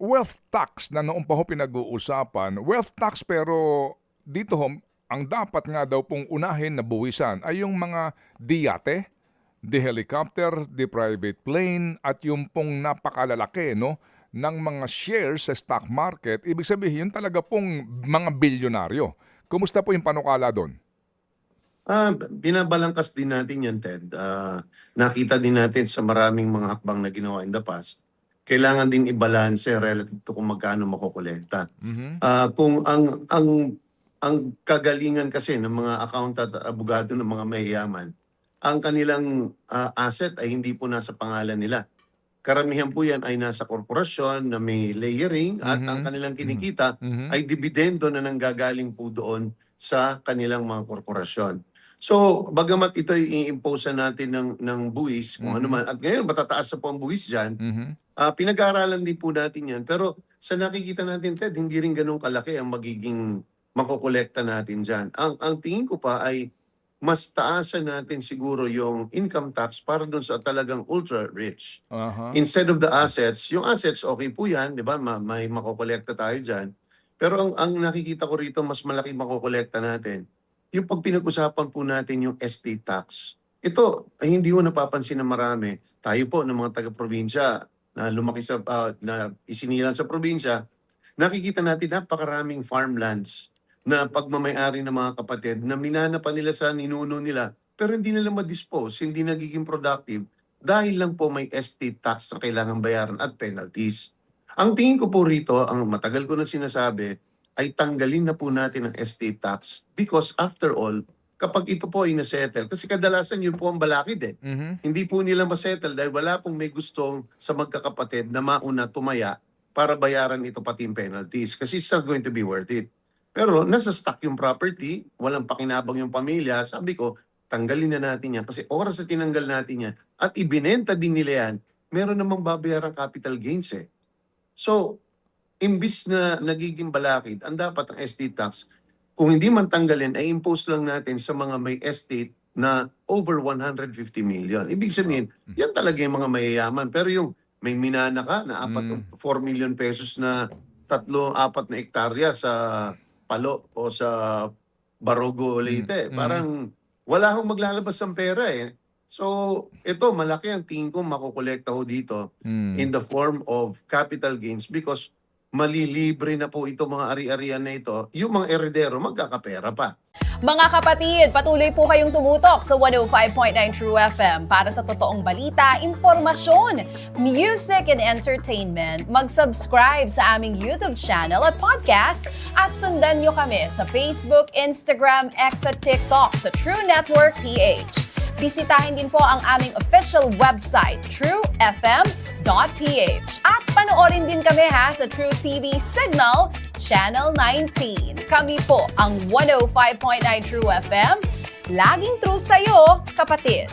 wealth tax na noong pa ho pinag-uusapan, wealth tax pero dito ho, ang dapat nga daw pong unahin na buwisan ay yung mga diyate, the helicopter, the private plane at yung pong napakalalaki no, ng mga shares sa stock market. Ibig sabihin, yun talaga pong mga bilyonaryo. Kumusta po yung panukala doon? Binabalangkas din natin yan, Ted. Nakita din natin sa maraming mga hakbang na ginawa in the past. Kailangan din i-balance relative to kung magkano makokolekta. Kung ang kagalingan kasi ng mga accountant at abogado ng mga mayayaman, ang kanilang asset ay hindi po nasa pangalan nila. Karamihan po yan ay nasa korporasyon na may layering at ang kanilang kinikita ay dividendo na nanggagaling po doon sa kanilang mga korporasyon. So, bagamat ito i-impose natin ng buwis, kung ano man, at ngayon matataas na po ang buwis dyan, pinag-aaralan din po natin yan. Pero sa nakikita natin, Ted, hindi rin ganun kalaki ang magiging makokolekta natin dyan. Ang tingin ko pa ay mas taasan natin siguro yung income tax para doon sa talagang ultra-rich. Instead of the assets, yung assets, okay po yan, di ba? May makokolekta tayo dyan. Pero ang nakikita ko rito, mas malaki makokolekta natin. Yung pag pinag-usapan po natin yung estate tax, ito ay hindi mo napapansin na marami. Tayo po ng mga taga-probinsya na lumaki na isinilang sa probinsya, nakikita natin napakaraming farmlands na pagmamayari ng mga kapatid na minana pa nila sa ninuno nila pero hindi nila ma-dispose, hindi nagiging productive dahil lang po may estate tax na kailangan bayaran at penalties. Ang tingin ko po rito, ang matagal ko na sinasabi, ay tanggalin na po natin ang estate tax because after all, kapag ito po ay nasettle, kasi kadalasan yun po ang balakid eh. Hindi po nila masettle dahil wala pong may gustong sa magkakapatid na mauna tumaya para bayaran ito pati yung penalties kasi it's not going to be worth it. Pero nasa stock yung property, walang pakinabang yung pamilya, sabi ko, tanggalin na natin yan kasi oras na tinanggal natin yan at ibinenta din nila yan, meron namang babayarang capital gains eh. So, imbis na nagiging balakid, ang dapat ang estate tax, kung hindi man tanggalin, ay impose lang natin sa mga may estate na over 150 million. Ibig sabihin, yan talaga yung mga mayayaman. Pero yung may minana ka na 4 million pesos na 3-4 na hektarya sa Palo o sa Barogo, Leyte, parang wala akong maglalabas ng pera eh. So, ito, malaki ang tingin ko makukolekta ho dito in the form of capital gains because malilibre na po ito mga ari-arian na ito, yung mga eredero magkakapera pa. Mga kapatid, patuloy po kayong tumutok sa 105.9 True FM para sa totoong balita, impormasyon, music and entertainment. Mag-subscribe sa aming YouTube channel at podcast at sundan nyo kami sa Facebook, Instagram, X at TikTok sa True Network PH. Bisitahin din po ang aming official website, truefm.ph. At panoorin din kami sa True TV Signal, Channel 19. Kami po ang 105.9 True FM. Laging true sa'yo, kapatid.